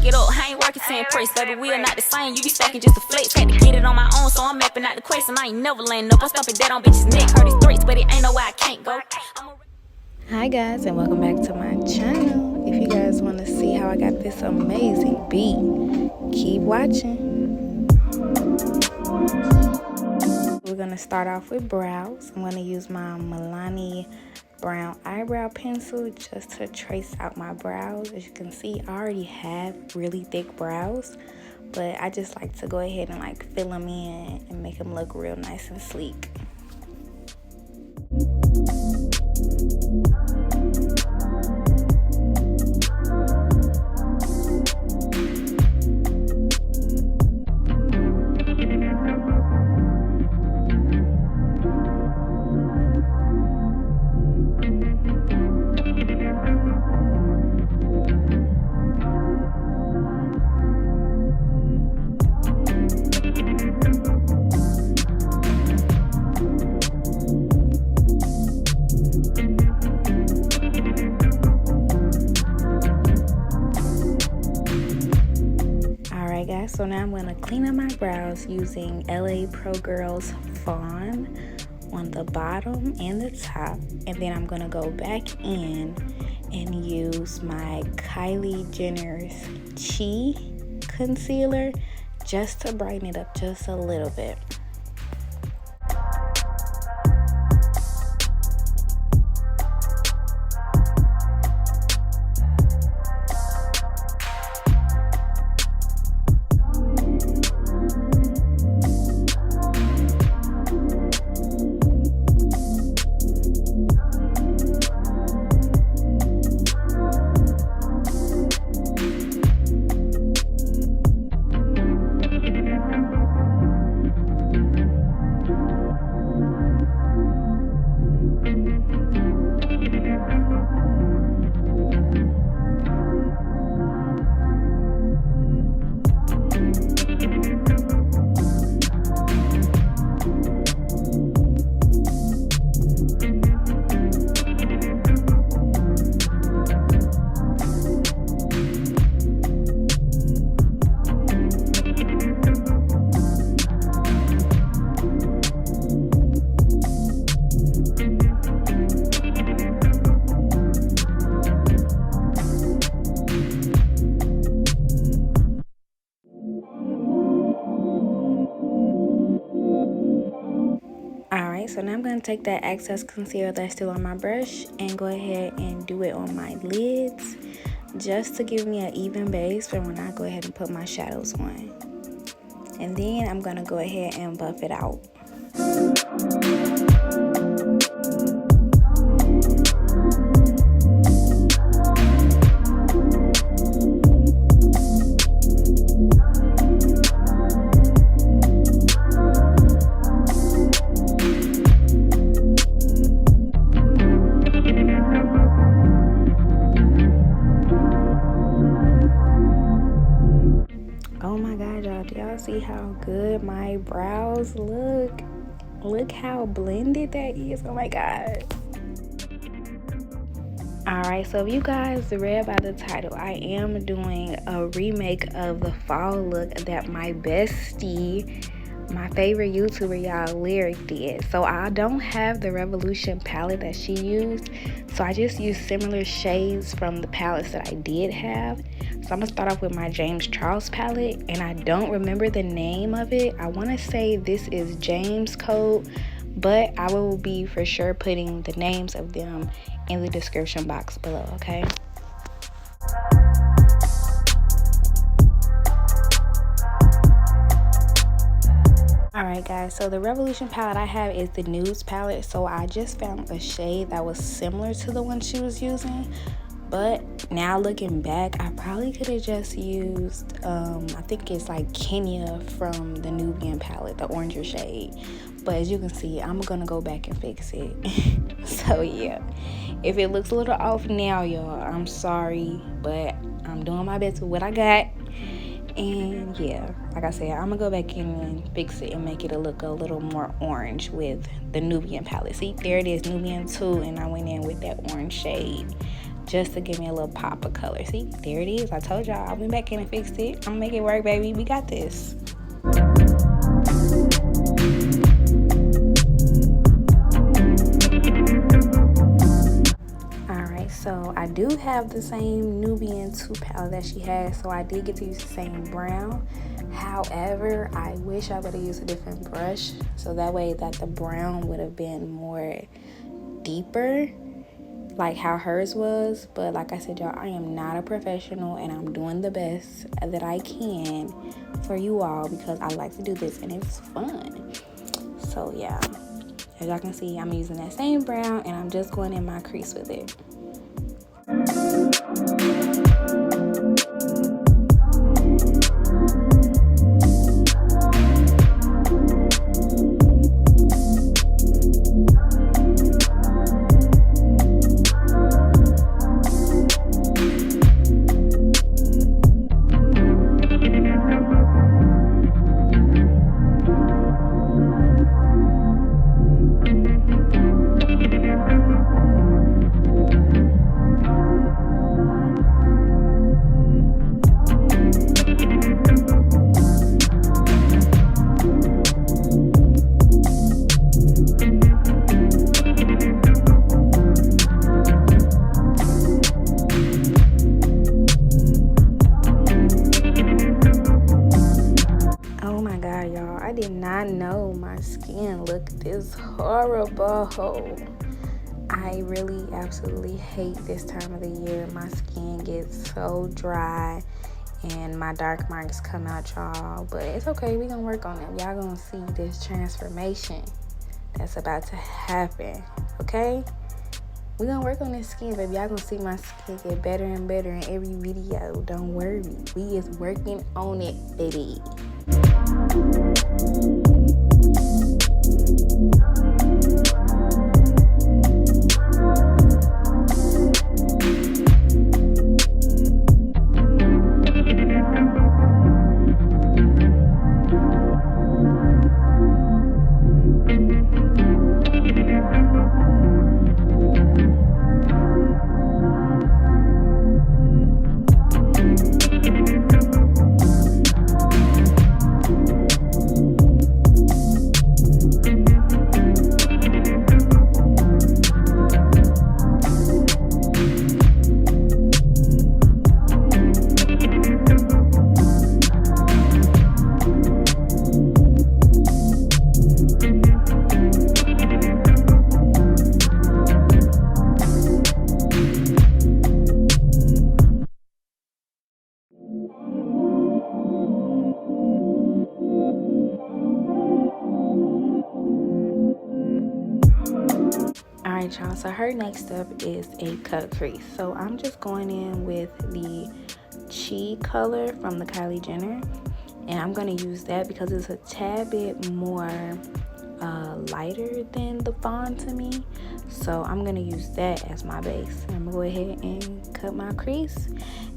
stack it up. I ain't working to impress, baby. We are not the same. You be stacking just to flex. Had to get it on my own, so I'm mapping out the quest. And I ain't never laying up. I'm stomping dead on bitches' neck. Heard these threats, but it ain't no way I can't go. Hi guys, and welcome back to my channel. If you guys want to see how I got this amazing beat, keep watching. We're going to start off with brows. I'm going to use my Milani brown eyebrow pencil just to trace out my brows. As you can see, I already have really thick brows, but I just like to go ahead and like fill them in and make them look real nice and sleek. So now I'm going to clean up my brows using LA Pro Girls Fawn on the bottom and the top, and then I'm going to go back in and use my Kylie Jenner's Chi concealer just to brighten it up just a little bit. So now I'm going to take that excess concealer that's still on my brush and go ahead and do it on my lids just to give me an even base for when I go ahead and put my shadows on. And then I'm going to go ahead and buff it out. Do y'all see how good my brows look? Look how blended that is. Oh my god. Alright, so if you guys read by the title, I am doing a remake of the fall look that my bestie, my favorite YouTuber, y'all, Lyric, did. So I don't have the Revolution palette that she used, so I just used similar shades from the palettes that I did have. So I'm gonna start off with my James Charles palette, and I don't remember the name of it. I want to say this is James Code, but I will be for sure putting the names of them in the description box below, okay? Alright guys, so the Revolution palette I have is the Nudes palette, so I just found a shade that was similar to the one she was using. But now looking back, I probably could have just used, I think it's like Kenya from the Nubian palette, the oranger shade. But as you can see, I'm going to go back and fix it. So yeah, if it looks a little off now, y'all, I'm sorry. But I'm doing my best with what I got. And yeah, like I said, I'm going to go back in and fix it and make it look a little more orange with the Nubian palette. See, there it is, Nubian 2, and I went in with that orange shade just to give me a little pop of color. See, there it is. I told y'all I went back in and fixed it. I'm gonna make it work, baby. We got this. So I do have the same Nubian 2 palette that she has, so I did get to use the same brown. However, I wish I would have used a different brush, so that way that the brown would have been more deeper, like how hers was. But like I said, y'all, I am not a professional, and I'm doing the best that I can for you all because I like to do this and it's fun. So yeah, as y'all can see, I'm using that same brown and I'm just going in my crease with it. I did not know my skin looked this horrible. I really absolutely hate this time of the year. My skin gets so dry and my dark marks come out, y'all. But it's okay, we gonna work on it. Y'all gonna see this transformation that's about to happen, okay? We gonna work on this skin, baby. Y'all gonna see my skin get better and better in every video. Don't worry, we is working on it, baby. Alright, y'all, so her next step is a cut crease. So I'm just going in with the Chi color from the Kylie Jenner, and I'm going to use that because it's a tad bit more lighter than the Fawn to me. So I'm going to use that as my base. I'm going to go ahead and cut my crease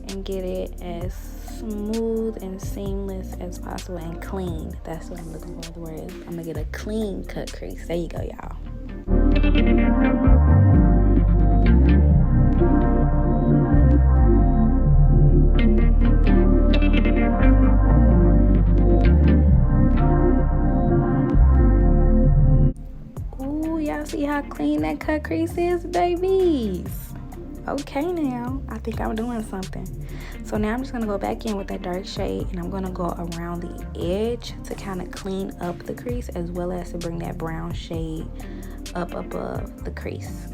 and get it as smooth and seamless as possible and clean. That's what I'm looking for, the word. I'm going to get a clean cut crease. There you go, y'all. Ooh, y'all see how clean that cut crease is, babies? Okay, now I think I'm doing something. So now I'm just gonna go back in with that dark shade, and I'm gonna go around the edge to kind of clean up the crease, as well as to bring that brown shade up above the crease.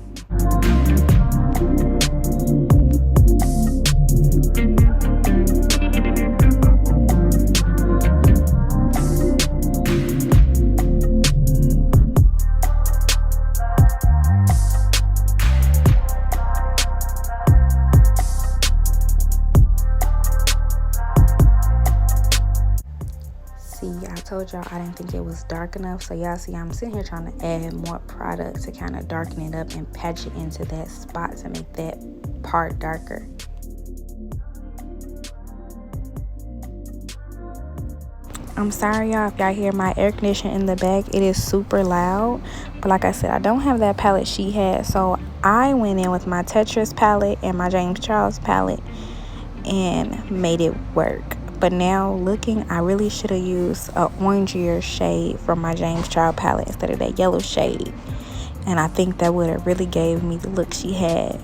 Told y'all I didn't think it was dark enough, so y'all see I'm sitting here trying to add more product to kind of darken it up and patch it into that spot to make that part darker. I'm sorry, y'all, if y'all hear my air conditioner in the back. It is super loud, but like I said, I don't have that palette she had, so I went in with my Tetris palette and my James Charles palette and made it work. But now looking, I really should have used a orangier shade from my James Charles palette instead of that yellow shade. And I think that would have really gave me the look she had.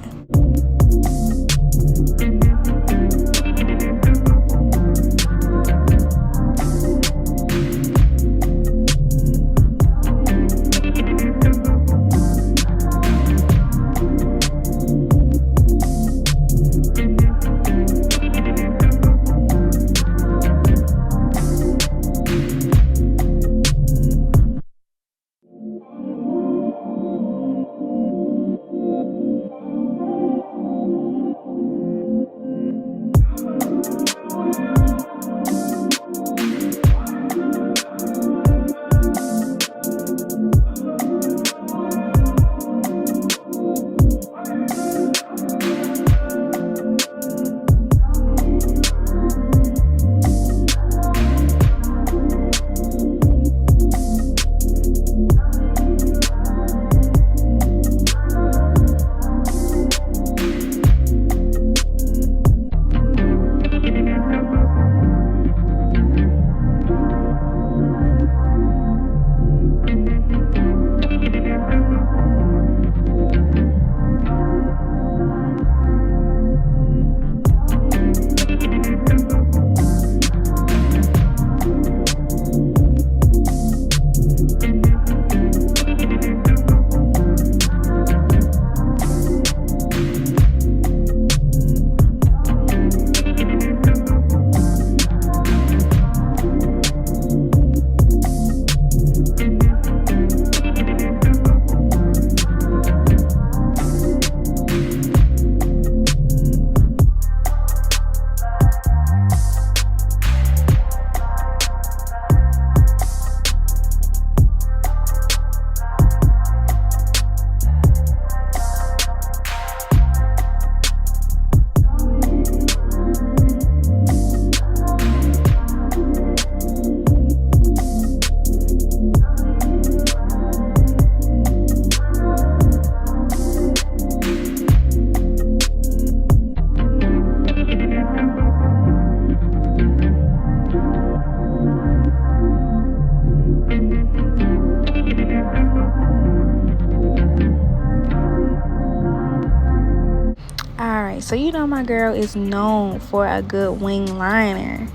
So you know my girl is known for a good wing liner,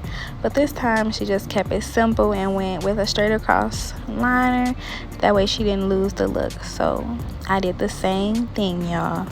but this time she just kept it simple and went with a straight across liner. That way she didn't lose the look. So I did the same thing, y'all.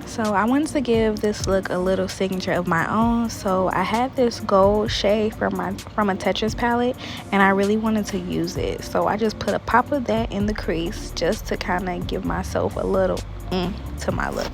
So I wanted to give this look a little signature of my own. So I had this gold shade from a Tetris palette, and I really wanted to use it. So I just put a pop of that in the crease just to kind of give myself a little to my look.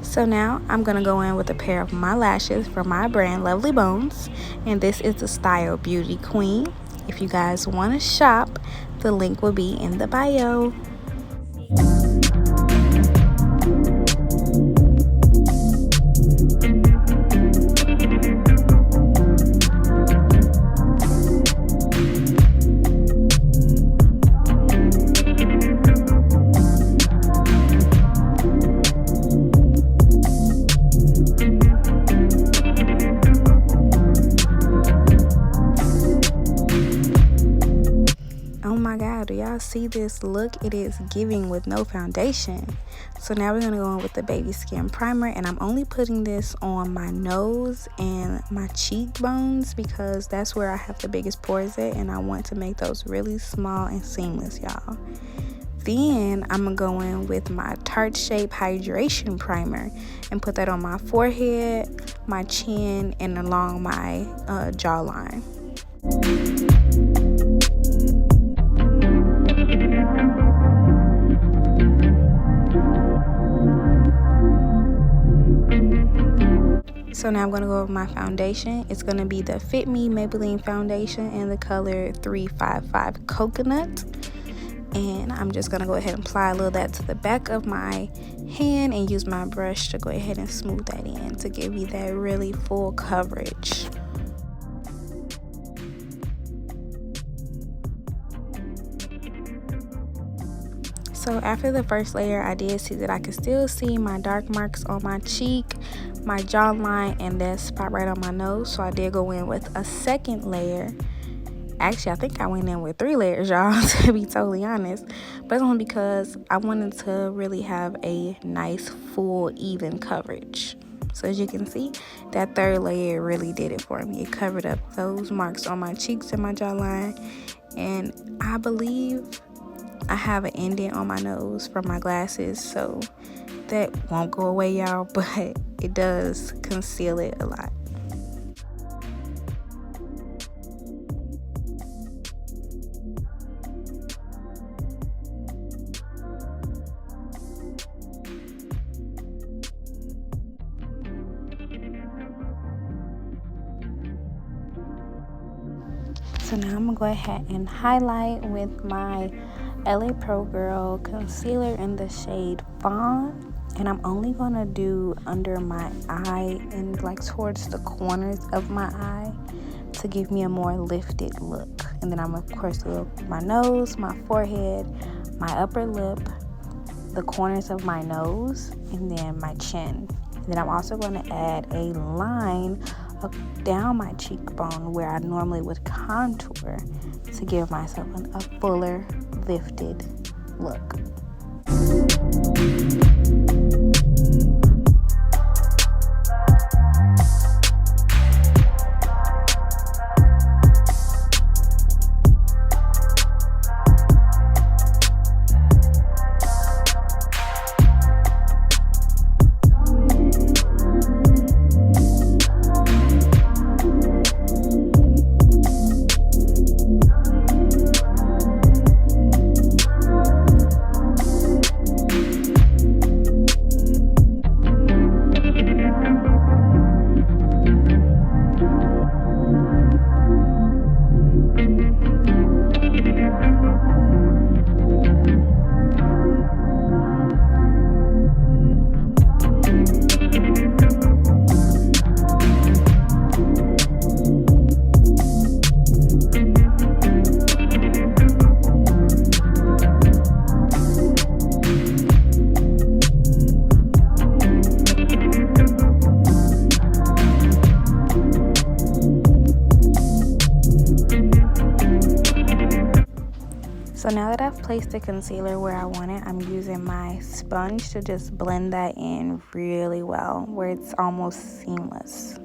So now I'm going to go in with a pair of my lashes from my brand Lovely Bones, and this is the style Beauty Queen. If you guys want to shop, the link will be in the bio. Do y'all see this look? It is giving with no foundation. So now we're gonna go in with the Baby Skin primer, and I'm only putting this on my nose and my cheekbones because that's where I have the biggest pores at, and I want to make those really small and seamless, y'all. Then I'm gonna go in with my Tarte Shape Hydration Primer and put that on my forehead, my chin, and along my jawline. So now I'm going to go with my foundation. It's going to be the Fit Me Maybelline foundation in the color 355 Coconut. And I'm just going to go ahead and apply a little of that to the back of my hand and use my brush to go ahead and smooth that in to give you that really full coverage. So after the first layer, I did see that I could still see my dark marks on my cheek, my jawline, and that spot right on my nose. So I did go in with a second layer. Actually, I think I went in with 3 layers, y'all, to be totally honest. But it's only because I wanted to really have a nice, full, even coverage. So as you can see, that third layer really did it for me. It covered up those marks on my cheeks and my jawline. And I believe I have an indent on my nose from my glasses, so that won't go away, y'all, but it does conceal it a lot. So now I'm gonna go ahead and highlight with my LA Pro Girl concealer in the shade Fawn, and I'm only gonna do under my eye and like towards the corners of my eye to give me a more lifted look. And then I'm of course do my nose, my forehead, my upper lip, the corners of my nose, and then my chin. And then I'm also going to add a line up down my cheekbone where I normally would contour to give myself a fuller lifted look. So now that I've placed the concealer where I want it, I'm using my sponge to just blend that in really well, where it's almost seamless.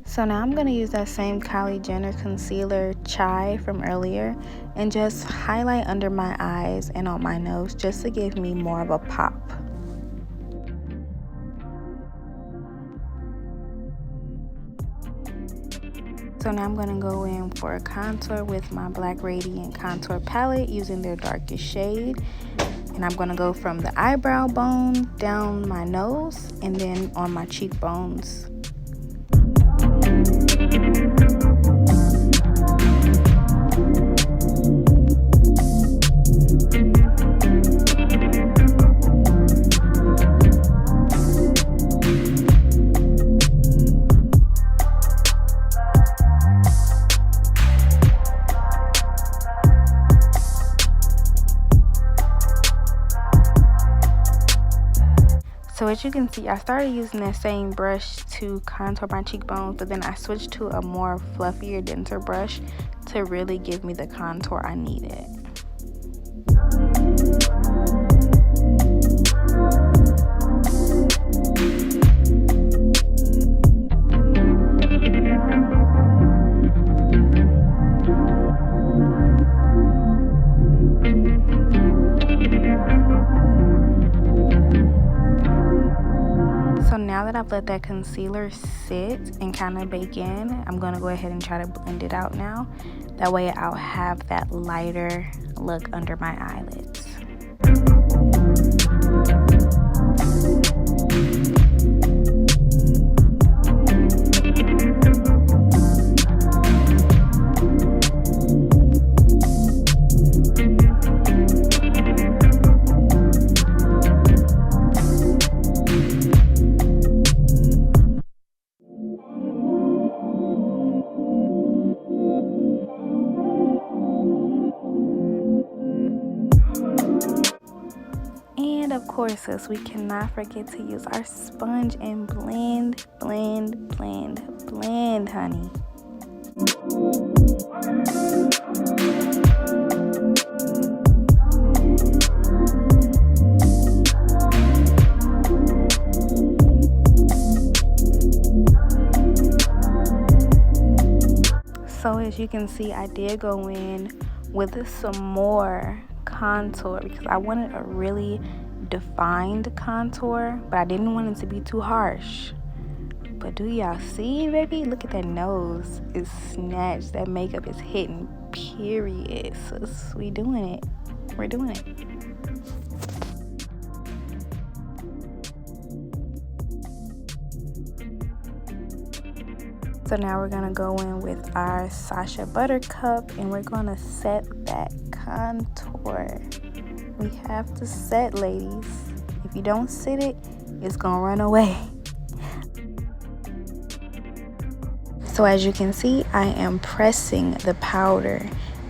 So now I'm going to use that same Kylie Jenner concealer Chai from earlier and just highlight under my eyes and on my nose just to give me more of a pop. So now I'm going to go in for a contour with my Black Radiant Contour Palette using their darkest shade. And I'm going to go from the eyebrow bone down my nose and then on my cheekbones. as you can see, I started using that same brush to contour my cheekbones, but then I switched to a more fluffier, denser brush to really give me the contour I needed. So now that I've let that concealer sit and kind of bake in, I'm going to go ahead and try to blend it out now. That way I'll have that lighter look under my eyelids. And of course, sis, we cannot forget to use our sponge and blend, blend, blend, blend, honey. So as you can see, I did go in with some more contour because I wanted a really defined contour, but I didn't want it to be too harsh. But do y'all see, baby? Look at that nose. It's snatched. That makeup is hitting, period. Sis, we doing it. We're doing it. So now we're gonna go in with our Sacha Buttercup and we're gonna set that contour. We have to set, ladies. If you don't set it, it's gonna run away. So as you can see, I am pressing the powder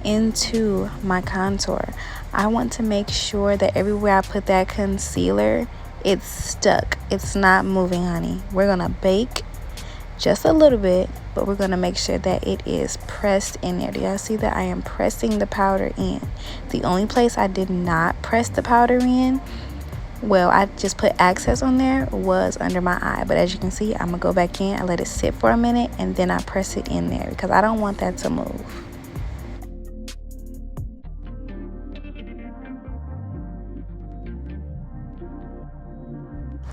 into my contour. I want to make sure that everywhere I put that concealer, it's stuck. It's not moving, honey. We're gonna bake just a little bit, but we're going to make sure that it is pressed in there. Do y'all see that I am pressing the powder in? The only place I did not press the powder in, well, I just put access on there, was under my eye. But as you can see, I'm gonna go back in, I let it sit for a minute, and then I press it in there because I don't want that to move.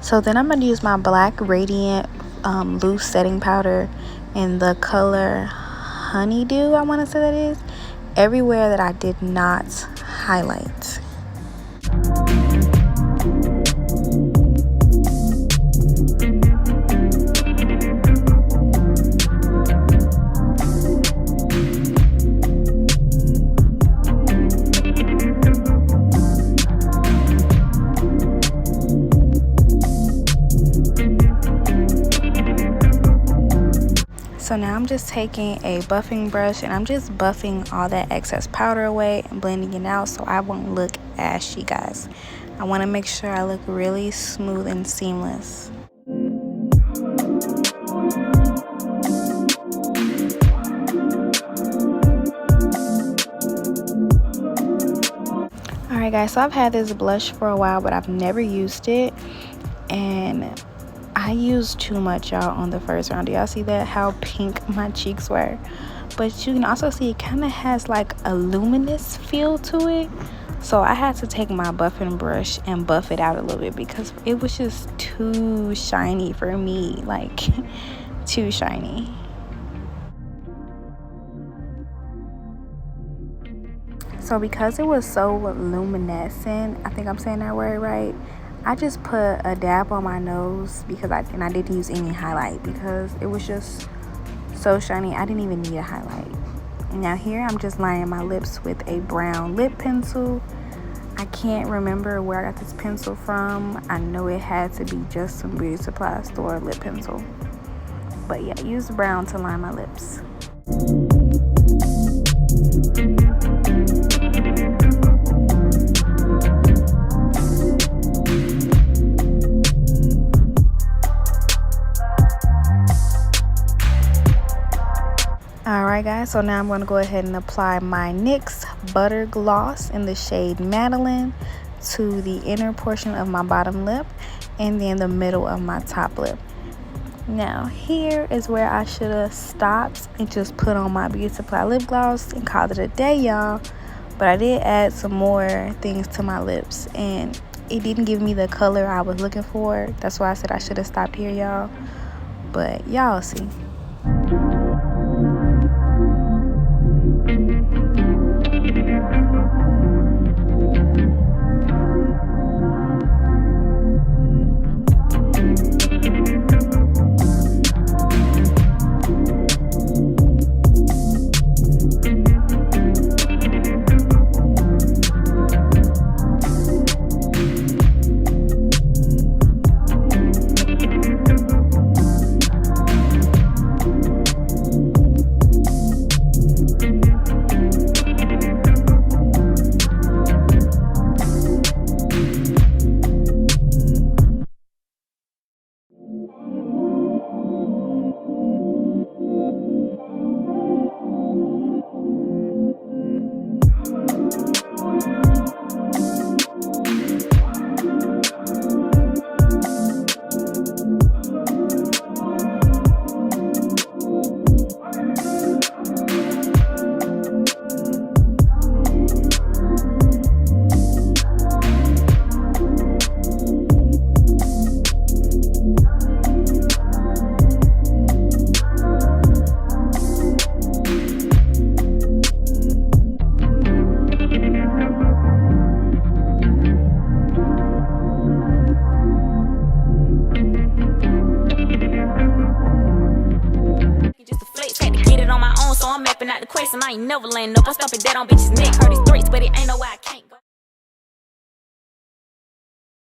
So then I'm going to use my Black Radiant loose setting powder in the color Honeydew, I want to say that is, everywhere that I did not highlight. So now I'm just taking a buffing brush and I'm just buffing all that excess powder away and blending it out so I won't look ashy, guys. I want to make sure I look really smooth and seamless. Alright guys, so I've had this blush for a while but I've never used it, and I used too much, y'all, on the first round. Do y'all see that? How pink my cheeks were? But you can also see it kind of has like a luminous feel to it. So I had to take my buffing brush and buff it out a little bit because it was just too shiny for me. Like, too shiny. So because it was so luminescent, I think I'm saying that word right, I just put a dab on my nose because I didn't use any highlight because it was just so shiny. I didn't even need a highlight. Now here I'm just lining my lips with a brown lip pencil. I can't remember where I got this pencil from. I know it had to be just some beauty supply store lip pencil. But yeah, use brown to line my lips. Alright guys, so now I'm going to go ahead and apply my NYX Butter Gloss in the shade Madeline to the inner portion of my bottom lip and then the middle of my top lip. Now here is where I should have stopped and just put on my Beauty Supply lip gloss and called it a day, y'all. But I did add some more things to my lips and it didn't give me the color I was looking for. That's why I said I should have stopped here, y'all. But y'all see. So I'm mapping out the quest and I ain't never laying up. I'm stopping dead on bitches' neck. Heard these threats, but it ain't no way I can't go.